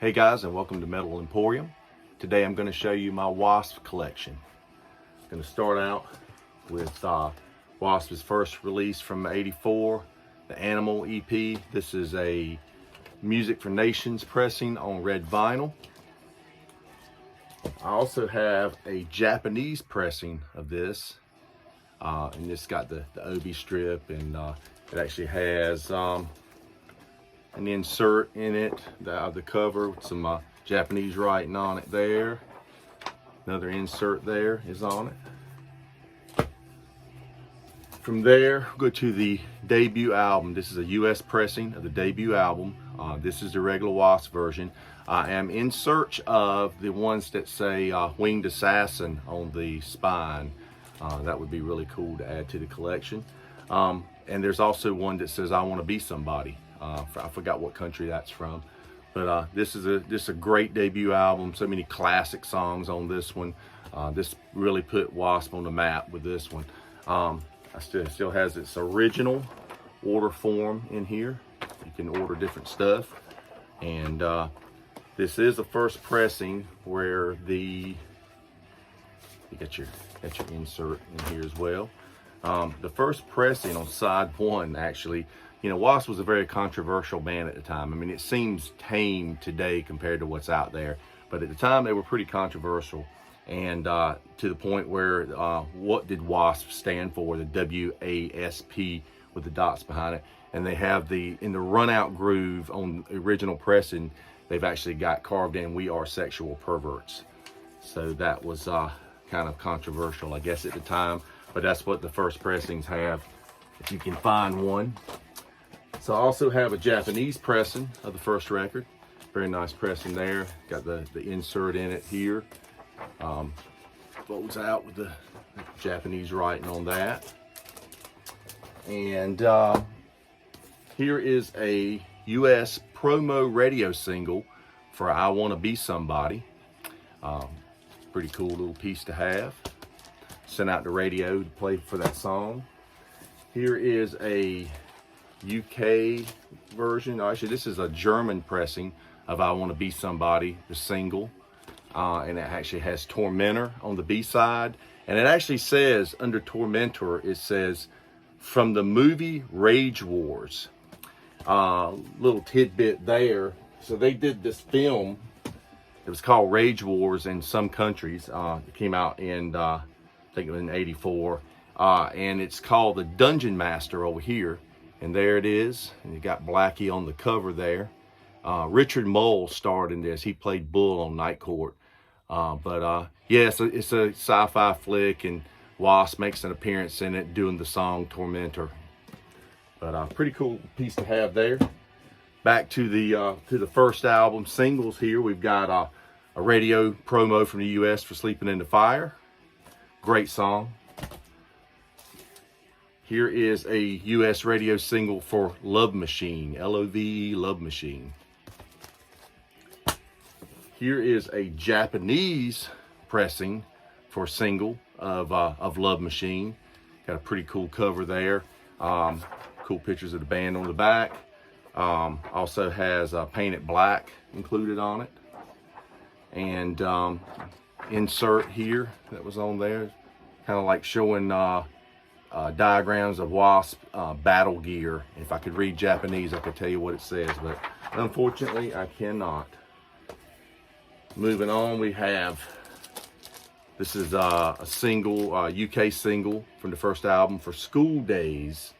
Hey guys, and welcome to Metal Emporium. Today I'm going to show you my W.A.S.P collection. I'm going to start out with W.A.S.P's first release from '84, the Animal EP. This is a Music for Nations pressing on red vinyl. I also have a Japanese pressing of this, and it's got the obi strip, and it actually has an insert in it, the cover with some Japanese writing on it there. Another insert there is on it. From there, go to the debut album. This is a US pressing of the debut album. This is the regular W.A.S.P version. I am in search of the ones that say Winged Assassin on the spine. That would be really cool to add to the collection. And there's also one that says I Want to Be Somebody. I forgot what country that's from, but this is a great debut album. So many classic songs on this one. This really put W.A.S.P on the map with this one. It still has its original order form in here. You can order different stuff, and this is the first pressing where you got your insert in here as well. The first pressing on side one, actually, you know, W.A.S.P was a very controversial band at the time. I mean, it seems tame today compared to what's out there, but at the time they were pretty controversial, and to the point where what did W.A.S.P stand for? The W.A.S.P with the dots behind it, and they have in the run out groove on the original pressing, they've actually got carved in "We Are Sexual Perverts." So that was kind of controversial, I guess, at the time, but that's what the first pressings have, if you can find one. So I also have a Japanese pressing of the first record. Very nice pressing there. Got the insert in it here. Folds out with the Japanese writing on that. And here is a US promo radio single for I Want to Be Somebody. Pretty cool little piece to have. Sent out the radio to play for that song. Here is a UK version. Actually, this is a German pressing of I Want to Be Somebody, the single. And it actually has Tormentor on the B-side. And it actually says, under Tormentor, it says, from the movie Rage Wars. Little tidbit there. So they did this film. It was called Rage Wars in some countries. It came out in, I think it was in '84. And it's called The Dungeon Master over here. And there it is. And you got Blackie on the cover there. Richard Mole starred in this. He played Bull on Night Court. Yeah, it's a sci-fi flick, and W.A.S.P makes an appearance in it doing the song Tormentor. But pretty cool piece to have there. Back to the first album singles here. We've got a radio promo from the US for Sleeping in the Fire. Great song. Here is a US radio single for Love Machine, L-O-V-E, Love Machine. Here is a Japanese pressing for single of Love Machine. Got a pretty cool cover there. Cool pictures of the band on the back. Also has Painted Black included on it. And insert here that was on there, kind of like showing diagrams of W.A.S.P battle gear. If I could read Japanese, I could tell you what it says, but unfortunately I cannot. Moving on, we have, this is a single, UK single from the first album for School Days,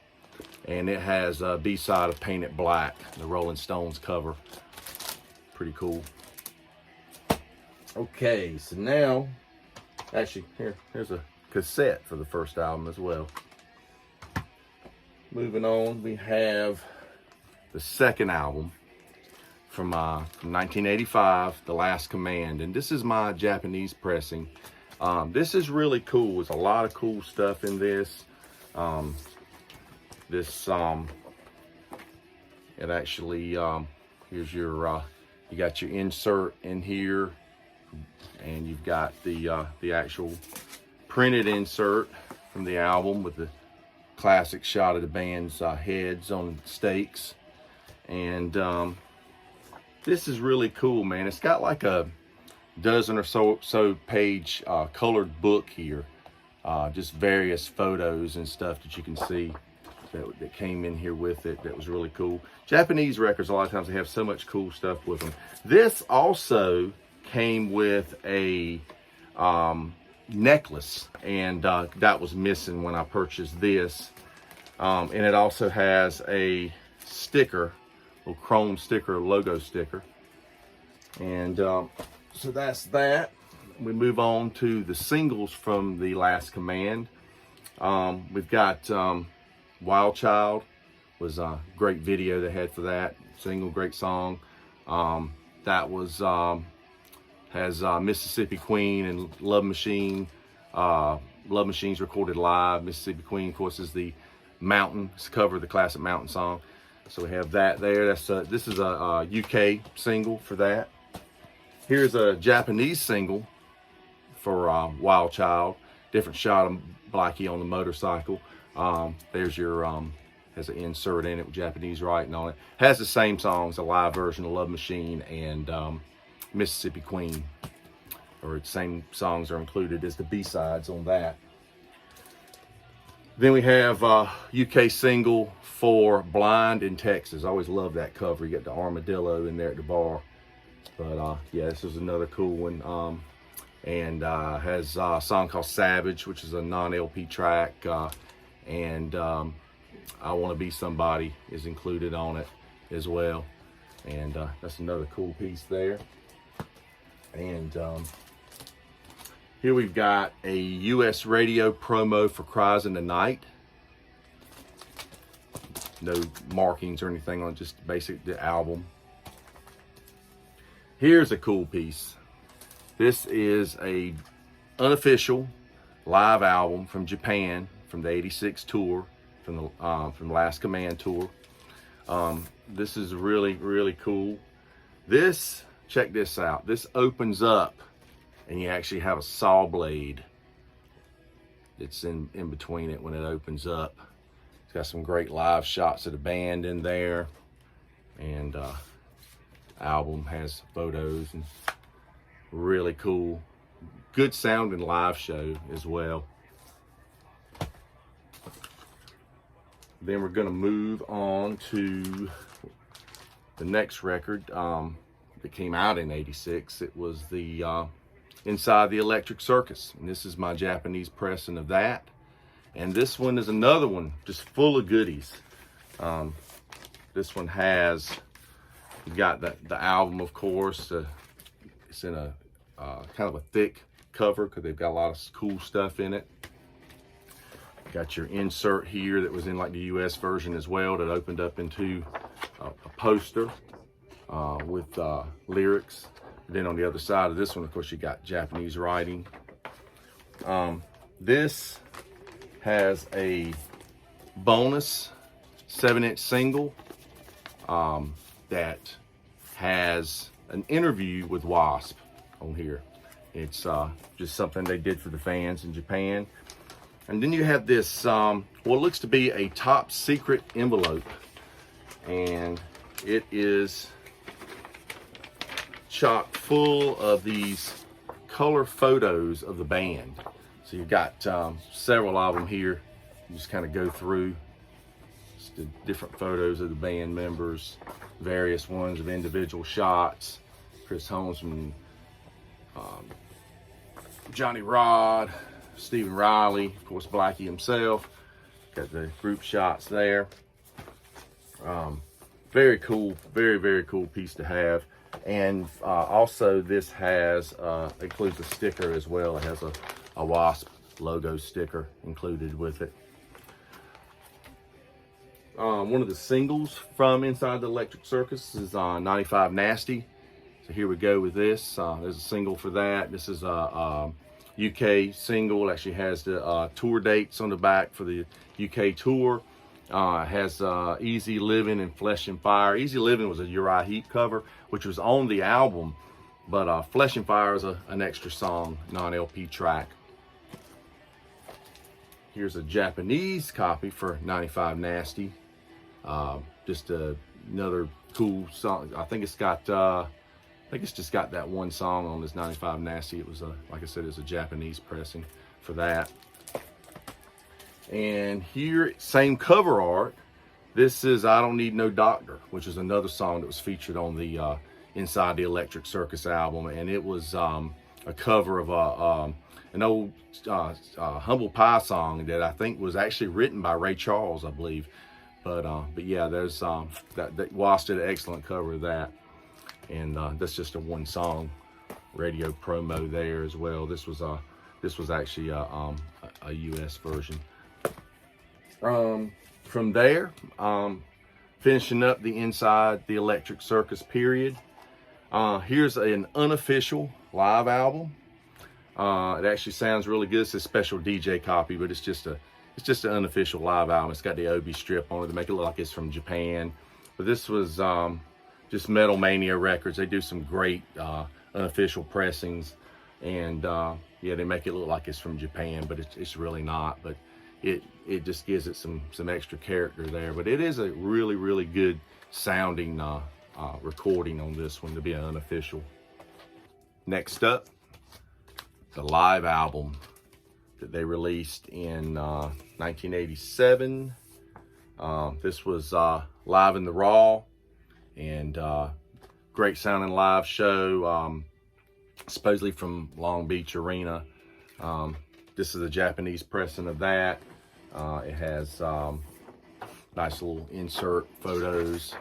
and it has a B-side of Painted Black, the Rolling Stones cover. Pretty cool. Okay, so now, actually, here's a cassette for the first album as well. Moving on, we have the second album from 1985, The Last Command, and this is my Japanese pressing. This is really cool. There's a lot of cool stuff in this. It actually, here's your, you got your insert in here, and you've got the actual printed insert from the album with the classic shot of the band's heads on stakes. And This is really cool, man. It's got like a dozen or so page colored book here. Just various photos and stuff that you can see that came in here with it. That was really cool. Japanese records, a lot of times they have so much cool stuff with them. This also came with a necklace, and that was missing when I purchased this. And it also has a sticker, little chrome sticker, logo sticker. And so that's that. We move on to the singles from The Last Command. We've got Wild Child, was a great video they had for that. Single, great song. That was has Mississippi Queen and Love Machine. Love Machine's recorded live. Mississippi Queen, of course, is the Mountain. It's a cover of the classic Mountain song. So we have that there. That's this is a UK single for that. Here's a Japanese single for Wild Child. Different shot of Blackie on the motorcycle. There's your has an insert in it with Japanese writing on it. Has the same songs, a live version of Love Machine and Mississippi Queen, or the same songs are included as the B-sides on that. Then we have UK single for Blind in Texas. I always love that cover. You got the armadillo in there at the bar. But yeah, this is another cool one. And has a song called Savage, which is a non-LP track. And I Want to Be Somebody is included on it as well. And that's another cool piece there. And here we've got a US radio promo for Cries in the Night. No markings or anything on it, just basic the album. Here's a cool piece. This is a unofficial live album from Japan, from the '86 tour, from the Last Command tour. This is really, really cool. This, check this out. This opens up, and you actually have a saw blade that's in between it when it opens up. It's got some great live shots of the band in there, and album has photos and really cool, good sounding live show as well. Then we're going to move on to the next record that came out in '86. It was the Inside the Electric Circus, and this is my Japanese pressing of that. And this one is another one just full of goodies. This one has, you got the album, of course. It's in a kind of a thick cover because they've got a lot of cool stuff in it. Got your insert here that was in like the US version as well, that opened up into a poster with lyrics. And then on the other side of this one, of course, you got Japanese writing. This has a bonus 7-inch single that has an interview with W.A.S.P on here. It's just something they did for the fans in Japan. And then you have this, what looks to be a top secret envelope. And it is chock full of these color photos of the band. So you've got several of them here. You just kind of go through just the different photos of the band members, various ones of individual shots. Chris Holmes, Johnny Rod, Stephen Riley, of course, Blackie himself. Got the group shots there. Very cool, very, very cool piece to have. And also this has, includes a sticker as well. It has a W.A.S.P logo sticker included with it. One of the singles from Inside the Electric Circus is 95 Nasty. So here we go with this. There's a single for that. This is a UK single. It actually has the tour dates on the back for the UK tour. It has Easy Living and Flesh and Fire. Easy Living was a Uriah Heep cover, which was on the album, but Flesh and Fire is an extra song, non-LP track. Here's a Japanese copy for 95 Nasty. Just a another cool song. I think it's got, I think it's just got that one song on this 95 Nasty. It was a, like I said, it's a Japanese pressing for that. And here, same cover art. This is I Don't Need No Doctor, which is another song that was featured on the Inside the Electric Circus album, and it was a cover of an old Humble Pie song that I think was actually written by Ray Charles, I believe. But yeah, there's that W.A.S.P did an excellent cover of that, and that's just a one song radio promo there as well. This was actually a US version. From there, finishing up the Inside the Electric Circus period. Here's an unofficial live album. It actually sounds really good. It's a special DJ copy, but it's just an unofficial live album. It's got the Obi strip on it to make it look like it's from Japan. But this was just Metal Mania Records. They do some great unofficial pressings, and yeah, they make it look like it's from Japan, but it's really not. But it just gives it some extra character there. But it is a really good sounding recording on this one to be an unofficial. Next up, the live album that they released in 1987. This was Live in the Raw, and great sounding live show, supposedly from Long Beach Arena. This is a Japanese pressing of that. It has nice little insert photos.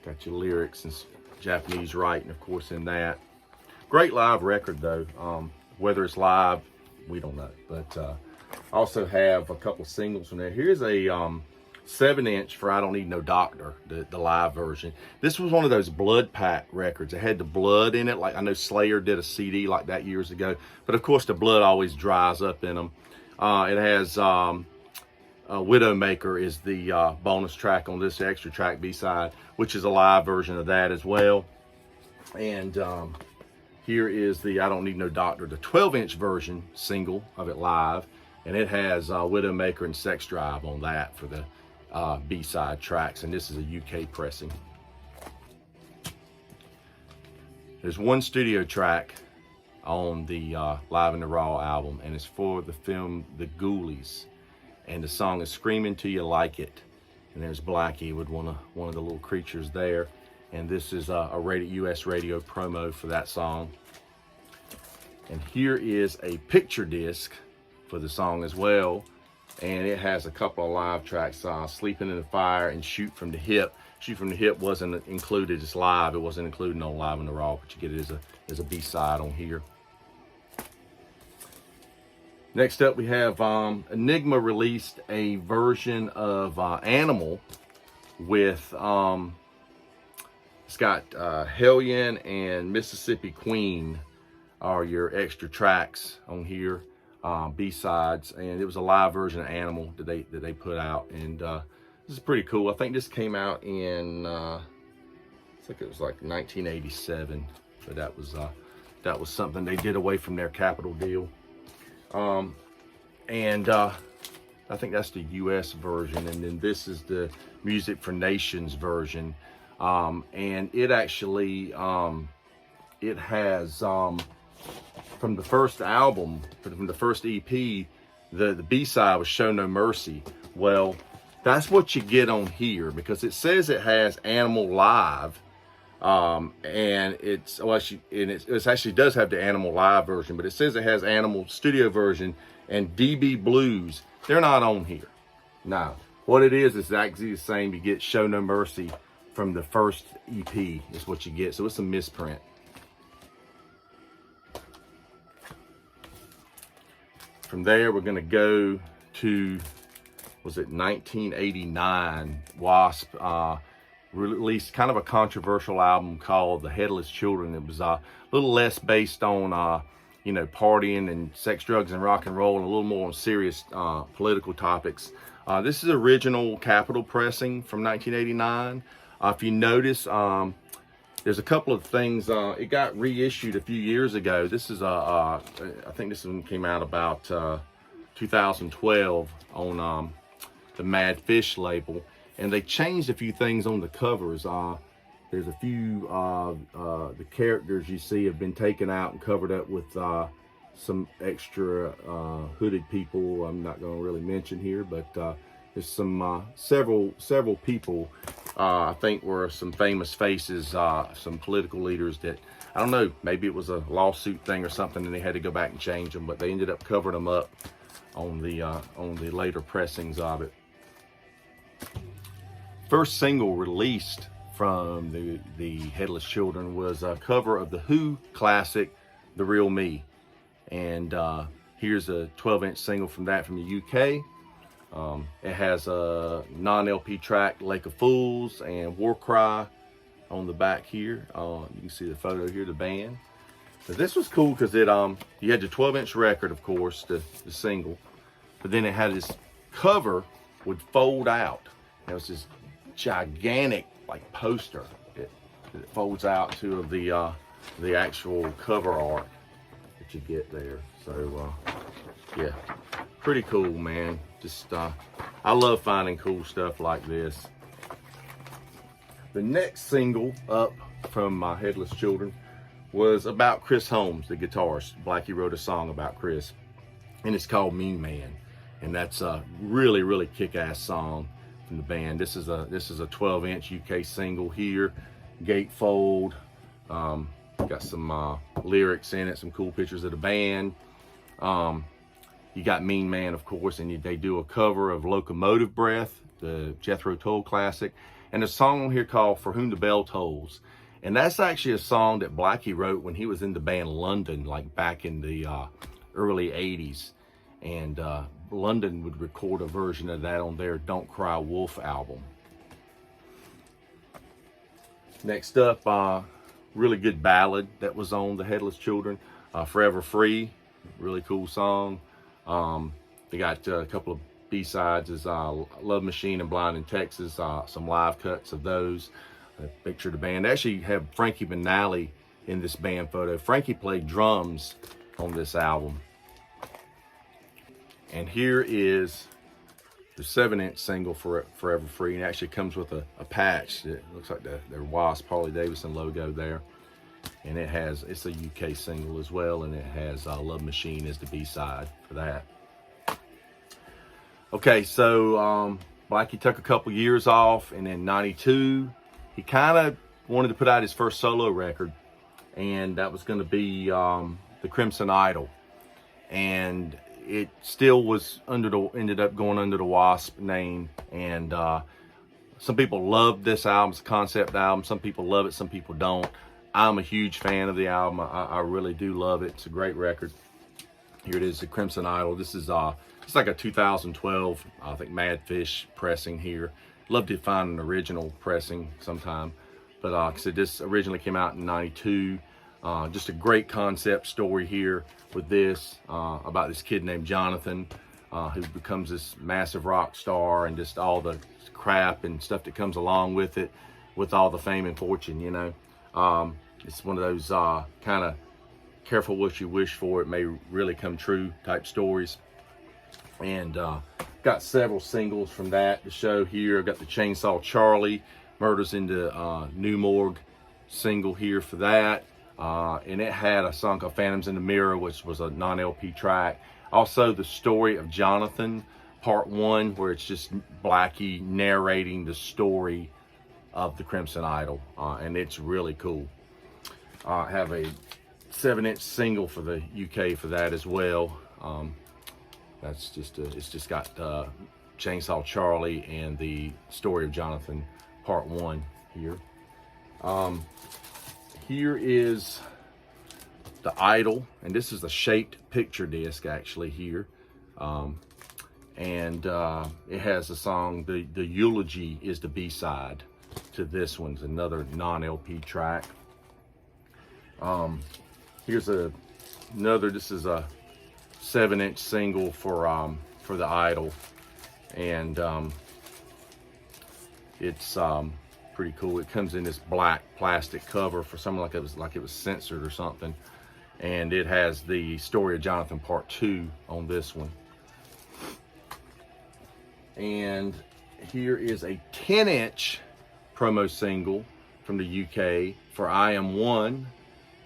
Got your lyrics and Japanese writing, of course, in that. Great live record, though. Whether it's live, we don't know. But I also have a couple singles from there. Here's a 7-inch for I Don't Need No Doctor, the live version. This was one of those blood pack records. It had the blood in it. Like I know Slayer did a CD like that years ago. But of course, the blood always dries up in them. It has Widowmaker is the bonus track on this extra track B-side, which is a live version of that as well. And here is the I Don't Need No Doctor, the 12-inch version single of it live. And it has Widowmaker and Sex Drive on that for the B-side tracks. And this is a UK pressing. There's one studio track on the Live in the Raw album, and it's for the film The Ghoulies. And the song is Screaming Till You Like It. And there's Blackie with one of the little creatures there. And this is a US radio promo for that song. And here is a picture disc for the song as well. And it has a couple of live tracks, Sleeping in the Fire and Shoot from the Hip. Shoot from the Hip wasn't included as live. It wasn't included on Live in the Raw, but you get it as a B-side on here. Next up, we have Enigma released a version of Animal with, it's got Hellion and Mississippi Queen are your extra tracks on here, B-sides, and it was a live version of Animal that they put out, and this is pretty cool. I think this came out in, I think it was like 1987, but that was something they did away from their Capitol deal. And I think that's the US version, and then this is the Music for Nations version. And it actually, it has, from the first album, from the first EP, the B-side was Show No Mercy. Well, that's what you get on here, because it says it has Animal Live, and it actually does have the Animal Live version, but it says it has Animal Studio version and DB Blues. They're not on here. Now, what it is exactly the same. You get Show No Mercy from the first EP is what you get. So it's a misprint. From there, we're going to go to, was it 1989? W.A.S.P. Released kind of a controversial album called The Headless Children. It was a little less based on, you know, partying and sex, drugs, and rock and roll, and a little more on serious political topics. This is original Capitol pressing from 1989. If you notice, there's a couple of things. It got reissued a few years ago. This is I think this one came out about 2012 on the Mad Fish label. and they changed a few things on the covers. There's a few the characters you see have been taken out and covered up with some extra hooded people I'm not going to really mention here, but there's some several people I think were some famous faces, some political leaders that, I don't know, maybe it was a lawsuit thing or something and they had to go back and change them, but they ended up covering them up on the later pressings of it. First single released from the Headless Children was a cover of the Who classic, The Real Me. And here's a 12-inch single from that from the UK. It has a non-LP track, Lake of Fools and War Cry on the back here. You can see the photo here, the band. So this was cool because it you had the 12-inch record, of course, the single, but then it had this cover would fold out. It was this gigantic like poster. It folds out to the actual cover art that you get there. So yeah, pretty cool, man. Just I love finding cool stuff like this. The next single up from my Headless Children was about Chris Holmes, the guitarist. Blackie wrote a song about Chris, and it's called Mean Man, and that's a really kick-ass song from the band. This is a 12-inch UK single here, gatefold. Got some lyrics in it, some cool pictures of the band. You got Mean Man, of course, and they do a cover of Locomotive Breath, the Jethro Tull classic, and a song on here called For Whom the Bell Tolls. And that's actually a song that Blackie wrote when he was in the band London, like back in the early 80s. And London would record a version of that on their Don't Cry Wolf album. Next up, really good ballad that was on the Headless Children, Forever Free, really cool song. They got a couple of B-sides, is Love Machine and Blind in Texas, some live cuts of those. A picture of the band. They actually have Frankie Benally in this band photo. Frankie played drums on this album. And here is the 7-inch single for Forever Free, and it actually comes with a patch. It looks like their W.A.S.P. Harley Davidson logo there. And it's a UK single as well, and it has Love Machine as the B-side for that. Okay, so Blackie took a couple years off, and in '92, he kind of wanted to put out his first solo record, and that was going to be The Crimson Idol. And it still was ended up going under the W.A.S.P. name, and some people love this album. It's a concept album. Some people love it, some people don't. I'm a huge fan of the album. I really do love it. It's a great record. Here it is, The Crimson Idol. This is it's like a 2012, I think, Madfish pressing here. Love to find an original pressing sometime, but like I said, this originally came out in '92. Just a great concept story here with this about this kid named Jonathan, who becomes this massive rock star, and just all the crap and stuff that comes along with it, with all the fame and fortune, you know. It's one of those kind of careful what you wish for, it may really come true type stories. And got several singles from that to show here. I've got the Chainsaw Charlie, Murders in the New Morgue single here for that. And it had a song called Phantoms in the Mirror, which was a non-LP track. Also, The Story of Jonathan, Part 1, where it's just Blackie narrating the story of the Crimson Idol. And it's really cool. I have a 7-inch single for the UK for that as well. It's just got Chainsaw Charlie and The Story of Jonathan Part 1 here. Here is the Idol, and this is a shaped picture disc actually here. And it has the song, the Eulogy is the B-side to this one. It's another non-LP track. Here's another, this is a 7-inch single for the Idol, and it's pretty cool. It comes in this black plastic cover for something like it was censored or something, and it has the Story of Jonathan Part 2 on this one. And here is a 10-inch promo single from the UK for I Am One,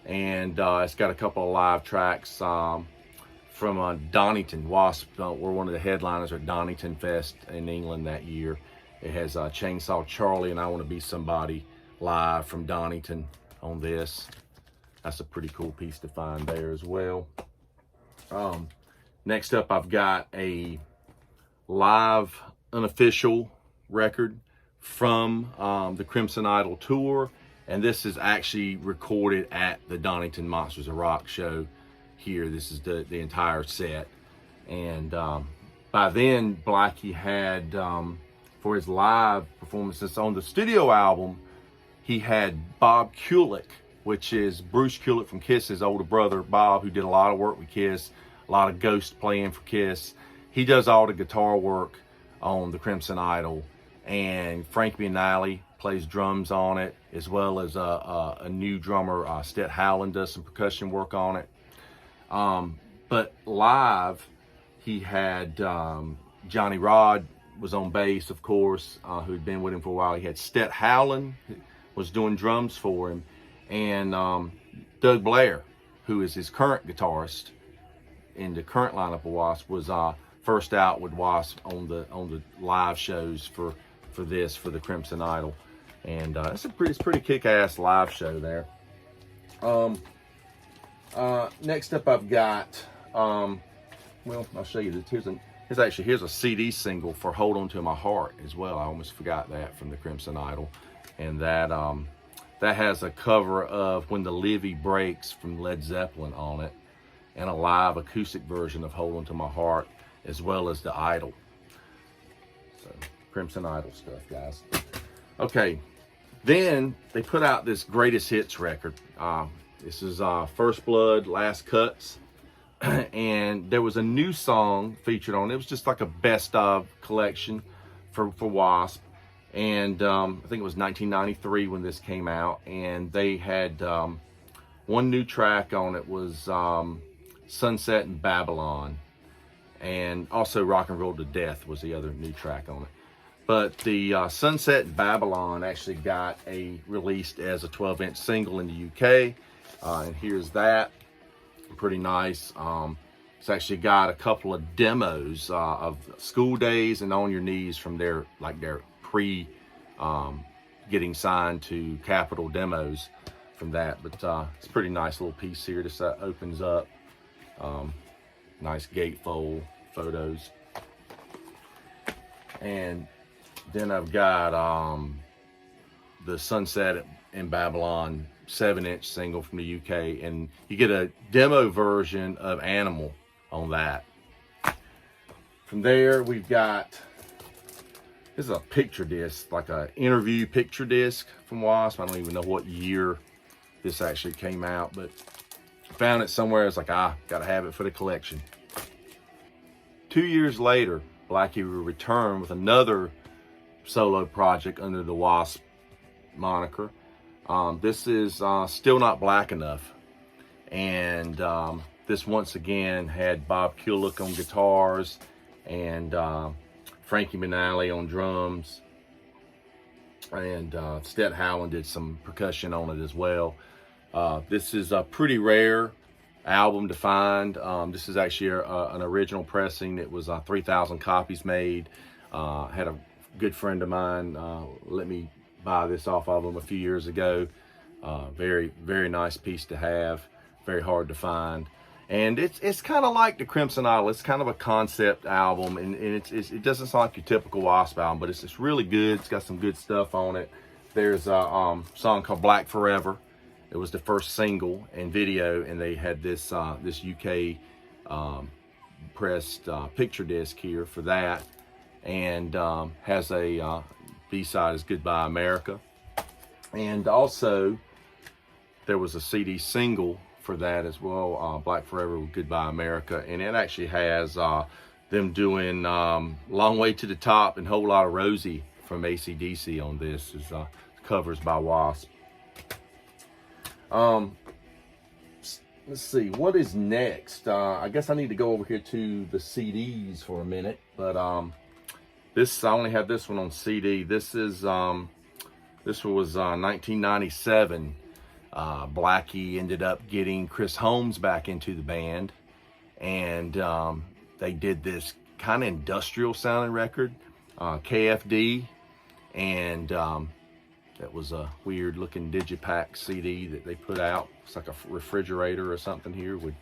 and it's got a couple of live tracks from Donington. W.A.S.P. Were one of the headliners at Donington Fest in England that year. It has Chainsaw Charlie and I Want to Be Somebody live from Donington on this. That's a pretty cool piece to find there as well. Next up, I've got a live unofficial record from the Crimson Idol tour, and this is actually recorded at the Donington Monsters of Rock show here. This is the entire set, and by then Blackie had for his live performances on the studio album, he had Bob Kulick, which is Bruce Kulick from Kiss's older brother Bob, who did a lot of work with Kiss, a lot of ghost playing for Kiss. He does all the guitar work on the Crimson Idol, and Frank Biennale plays drums on it, as well as a new drummer, Stet Howland, does some percussion work on it. But live, he had Johnny Rod was on bass, of course, who'd been with him for a while. He had Stet Howland was doing drums for him, and Doug Blair, who is his current guitarist in the current lineup of W.A.S.P, was first out with W.A.S.P on the live shows for the Crimson Idol, and it's a pretty kick-ass live show there. Next up, I've got well, I'll show you this. Here's a CD single for "Hold On to My Heart" as well. I almost forgot that, from the Crimson Idol, and that has a cover of "When the Levee Breaks" from Led Zeppelin on it, and a live acoustic version of "Hold On to My Heart," as well as the Idol. So Crimson Idol stuff, guys. Okay, then they put out this greatest hits record. This is First Blood, Last Cuts, and there was a new song featured on it. It was just like a best of collection for W.A.S.P, and I think it was 1993 when this came out, and they had one new track on it was Sunset in Babylon, and also Rock and Roll to Death was the other new track on it. But the Sunset in Babylon actually got released as a 12-inch single in the UK, and here's that. Pretty nice. It's actually got a couple of demos of School Days and On Your Knees from their pre getting signed to Capitol demos from that. But it's a pretty nice little piece here. This opens up. Nice gatefold photos. And then I've got the Sunset in Babylon 7-inch single from the UK, and you get a demo version of Animal on that. From there, we've got, this is a picture disc, like an interview picture disc from W.A.S.P. I don't even know what year this actually came out, but found it somewhere. It's like, gotta have it for the collection. 2 years later, Blackie will return with another solo project under the W.A.S.P moniker. This is Still Not Black Enough, and this once again had Bob Kulick on guitars and Frankie Biennale on drums, and Stet Howland did some percussion on it as well. This is a pretty rare album to find. This is actually an original pressing. It was 3,000 copies made. Had a good friend of mine let me buy this off of him a few years ago. Very, very nice piece to have. Very hard to find, and it's kind of like the Crimson Idol. It's kind of a concept album, and it doesn't sound like your typical W.A.S.P album, but it's really good. It's got some good stuff on it. There's a song called Black Forever. It was the first single and video, and they had this UK pressed picture disc here for that, and has a B-side is Goodbye America, and also there was a CD single for that as well, Black Forever with Goodbye America, and it actually has them doing Long Way to the Top and Whole Lot of Rosie from AC/DC on this. Is covers by W.A.S.P. Let's see, what is next? I guess I need to go over here to the CDs for a minute, but This, I only have this one on CD. This is this was 1997. Blackie ended up getting Chris Holmes back into the band, and they did this kind of industrial sounding record, KFD, and that was a weird looking digipack CD that they put out. It's like a refrigerator or something here with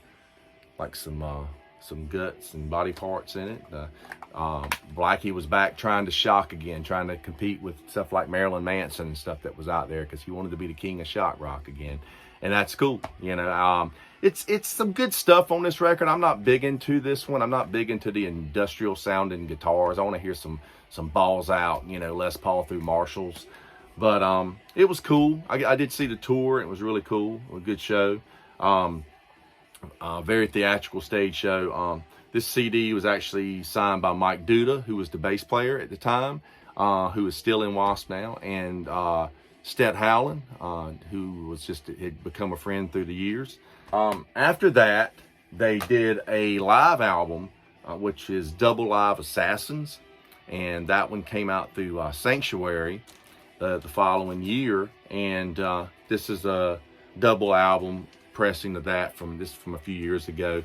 like some guts and body parts in it. Blackie was back trying to shock again, trying to compete with stuff like Marilyn Manson and stuff that was out there, because he wanted to be the king of shock rock again, and that's cool. You know, it's some good stuff on this record. I'm not big into this one. I'm not big into the industrial sounding guitars. I want to hear some balls out, you know, Les Paul through Marshalls. But it was cool. I did see the tour. It was really cool. A good show. Very theatrical stage show. This CD was actually signed by Mike Duda, who was the bass player at the time, who is still in W.A.S.P now, and Stet Howland, who was had become a friend through the years. After that, they did a live album, which is Double Live Assassins, and that one came out through Sanctuary the following year, and this is a double album pressing of that from a few years ago.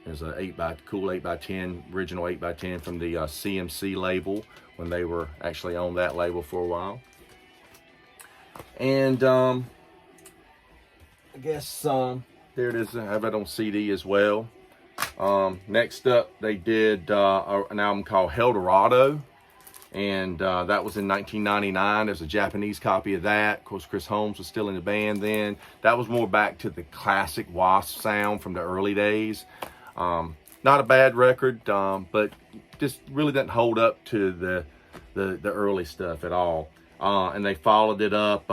There's a cool 8x10, original 8x10 from the CMC label, when they were actually on that label for a while. And I guess there it is. I have it on CD as well. Next up, they did an album called Eldorado, and that was in 1999. There's a Japanese copy of that. Of course, Chris Holmes was still in the band then. That was more back to the classic W.A.S.P sound from the early days. Not a bad record, but just really didn't hold up to the early stuff at all. And they followed it up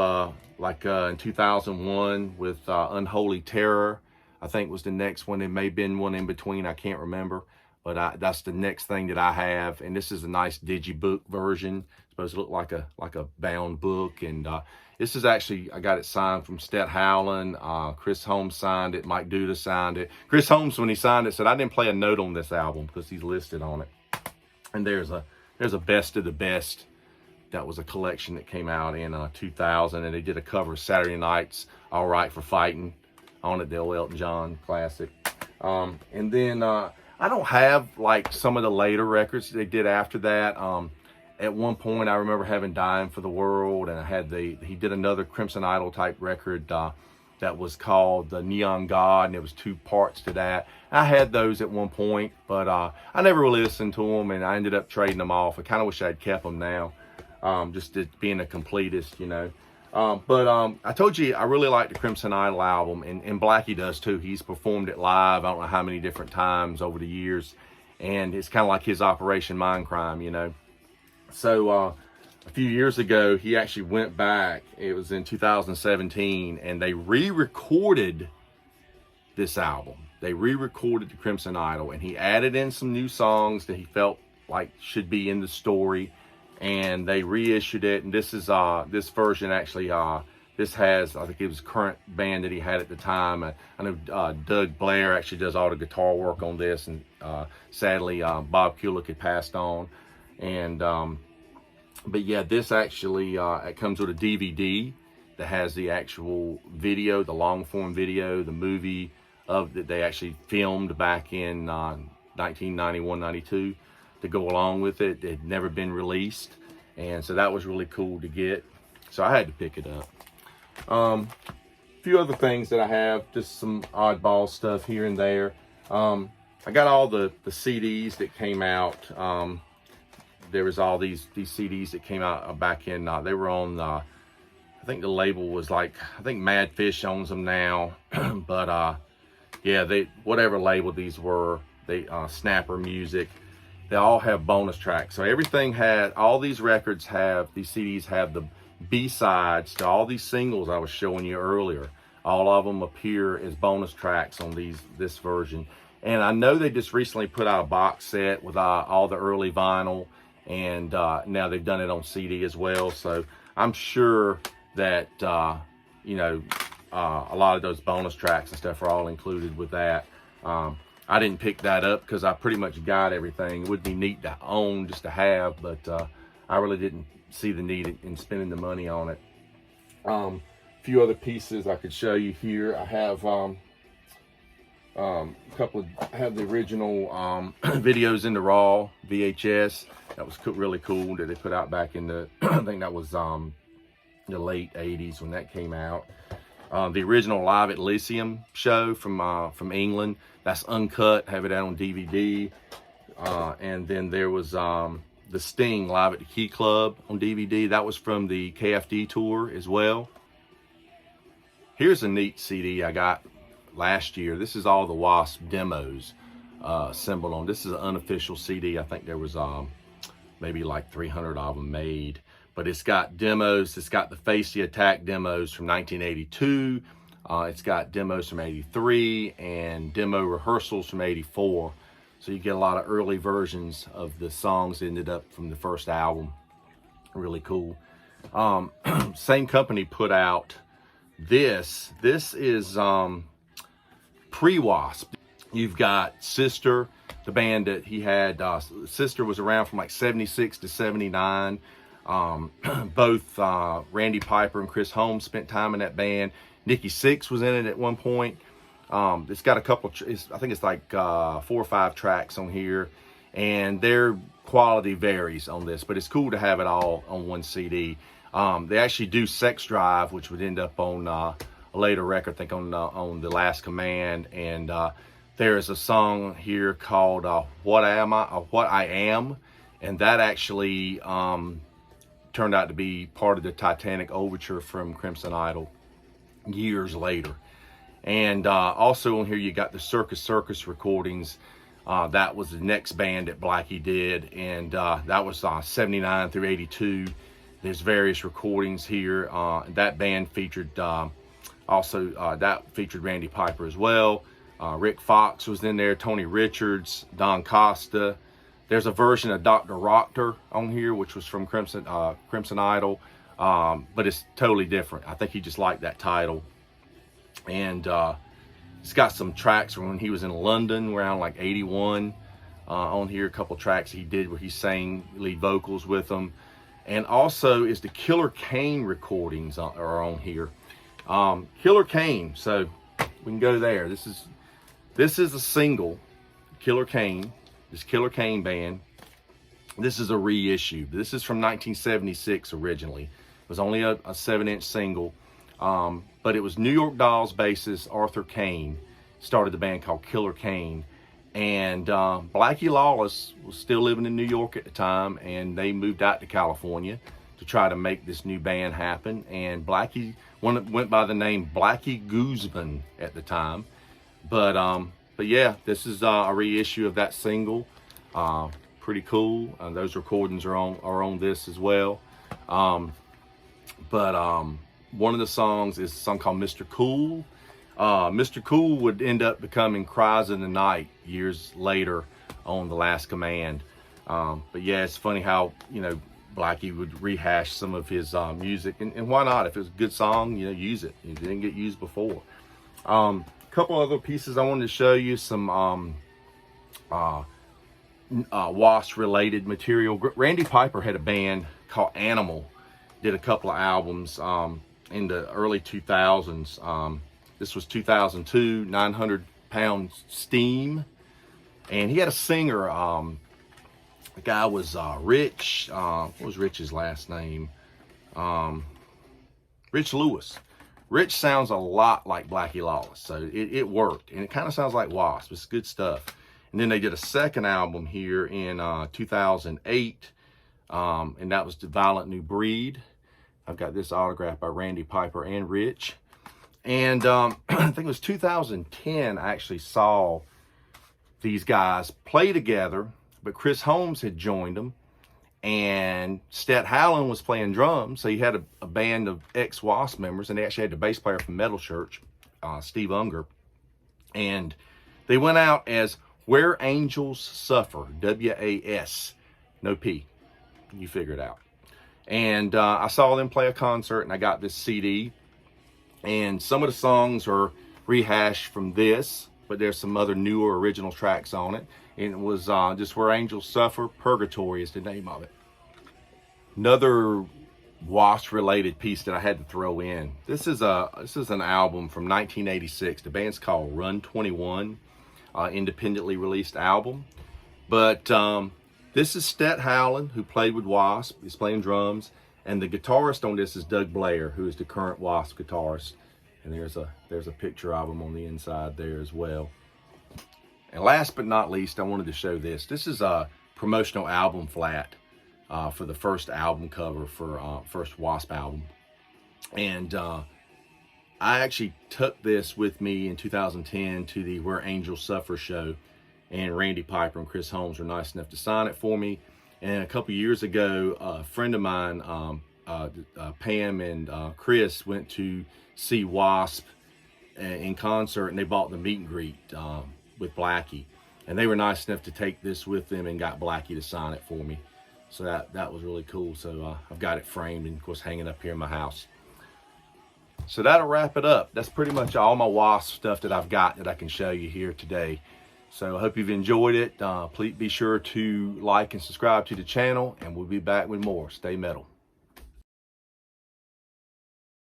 in 2001 with Unholy Terror, I think was the next one. It may have been one in between, I can't remember. But that's the next thing that I have, and this is a nice digibook version. It's supposed to look like a bound book, and this is actually, I got it signed from Stet Howland. Chris Holmes signed it. Mike Duda signed it. Chris Holmes, when he signed it, said, "I didn't play a note on this album," because he's listed on it. And there's a Best of the Best. That was a collection that came out in 2000, and they did a cover of Saturday Night's "All Right for Fighting" on it, the old Elton John classic. And then I don't have like some of the later records they did after that. At one point, I remember having "Dying for the World," and I had he did another Crimson Idol type record that was called "The Neon God," and there was 2 parts to that. I had those at one point, but I never really listened to them, and I ended up trading them off. I kind of wish I'd kept them now, just being a completist, you know. But I told you I really like the Crimson Idol album, and Blackie does too. He's performed it live, I don't know how many different times over the years, and it's kind of like his Operation Mindcrime, you know. So a few years ago, he actually went back. It was in 2017, and they re-recorded this album. They re-recorded the Crimson Idol, and he added in some new songs that he felt like should be in the story. And they reissued it, and this is this version actually. This has, I think it was current band that he had at the time. I know Doug Blair actually does all the guitar work on this, and sadly Bob Kulick had passed on. And but yeah, this actually it comes with a DVD that has the actual video, the long form video, the movie that they actually filmed back in 1991, 92. To go along with it. It had never been released, and so that was really cool to get, so I had to pick it up. A few other things that I have, just some oddball stuff here and there. I got all the CDs that came out. There was all these CDs that came out back in, they were on, I think the label was like, I think Mad Fish owns them now, but yeah, whatever label these were, Snapper Music, they all have bonus tracks. So everything all these records these CDs have the B-sides to all these singles I was showing you earlier. All of them appear as bonus tracks on this version. And I know they just recently put out a box set with all the early vinyl, and now they've done it on CD as well. So I'm sure that, you know, a lot of those bonus tracks and stuff are all included with that. I didn't pick that up because I pretty much got everything. It would be neat to own, just to have, but I really didn't see the need in spending the money on it. A few other pieces I could show you here. I have I have the original videos in the raw VHS. That was really cool that they put out back in the I think that was the late 80s when that came out. The original Live at Lyceum show from England, that's uncut, have it out on DVD. And then there was the Sting Live at the Key Club on DVD. That was from the KFD tour as well. Here's a neat CD I got last year. This is all the W.A.S.P demos assembled on. This is an unofficial CD. I think there was maybe like 300 of them made. But it's got demos. It's got the Face the Attack demos from 1982. It's got demos from 83 and demo rehearsals from 84. So you get a lot of early versions of the songs that ended up from the first album. Really cool. Same company put out this. This is pre-W.A.S.P. You've got Sister, the band that he had. Sister was around from like 76 to 79. Both Randy Piper and Chris Holmes spent time in that band. Nikki Sixx was in it at one point. It's got a couple, I think it's like 4 or 5 tracks on here, and their quality varies on this, but it's cool to have it all on one CD. They actually do Sex Drive, which would end up on a later record, I think on The Last Command, and there is a song here called What I Am, and that actually turned out to be part of the Titanic overture from Crimson Idol years later. And also on here you got the Circus recordings. That was the next band that Blackie did, and that was 79 through 82. There's various recordings here. That band featured that featured Randy Piper as well. Rick Fox was in there, Tony Richards, Don Costa. There's a version of Dr. Rocker on here, which was from Crimson Idol, but it's totally different. I think he just liked that title. And it's got some tracks from when he was in London around like 81 on here. A couple tracks he did where he sang lead vocals with them. And also is the Killer Kane recordings are on here. Killer Kane, so we can go there. This is a single, Killer Kane, this Killer Kane band. This is a reissue. This is from 1976 originally. It was only a 7-inch single, but it was New York Dolls bassist Arthur Kane started the band called Killer Kane, and Blackie Lawless was still living in New York at the time, and they moved out to California to try to make this new band happen. And Blackie went by the name Blackie Gooseman at the time, but yeah, this is a reissue of that single. Pretty cool. Those recordings are on this as well. One of the songs is a song called Mr. Cool. Mr. Cool would end up becoming Cries in the Night years later on The Last Command. But yeah, it's funny how, Blackie would rehash some of his music, and why not? If it's a good song, use it. It didn't get used before. Couple other pieces I wanted to show you, some W.A.S.P. related material. Randy Piper had a band called Animal, did a couple of albums in the early 2000s. This was 2002, 900 Pound Steam, and he had a singer. The guy was Rich. What was Rich's last name? Rich Lewis. Rich sounds a lot like Blackie Lawless, so it worked, and it kind of sounds like W.A.S.P. It's good stuff. And then they did a second album here in 2008, and that was The Violent New Breed. I've got this autographed by Randy Piper and Rich. And I think it was 2010 I actually saw these guys play together, but Chris Holmes had joined them, and Stet Howland was playing drums. So you had a band of ex-W.A.S.P. members, and they actually had the bass player from Metal Church, Steve Unger. And they went out as Where Angels Suffer, W.A.S., no P. You figure it out. And I saw them play a concert, and I got this CD. And some of the songs are rehashed from this. but there's some other newer original tracks on it. And it was just Where Angels Suffer, Purgatory is the name of it. Another W.A.S.P related piece that I had to throw in. This is an album from 1986. The band's called Run 21, independently released album. But this is Stet Howland, who played with W.A.S.P. He's playing drums, and the guitarist on this is Doug Blair, who is the current W.A.S.P. guitarist. And there's a picture of him on the inside there as well. And last but not least, I wanted to show this. This is a promotional album flat for the first album cover for first W.A.S.P. album. And I actually took this with me in 2010 to the Where Angels Suffer show, and Randy Piper and Chris Holmes were nice enough to sign it for me. And a couple years ago, a friend of mine, Pam and Chris, went to see W.A.S.P. in concert, and they bought the meet and greet with Blackie. And they were nice enough to take this with them and got Blackie to sign it for me. So that was really cool. So I've got it framed and, of course, hanging up here in my house. So that'll wrap it up. That's pretty much all my W.A.S.P. stuff that I've got that I can show you here today. So I hope you've enjoyed it. Please be sure to like and subscribe to the channel, and we'll be back with more. Stay metal.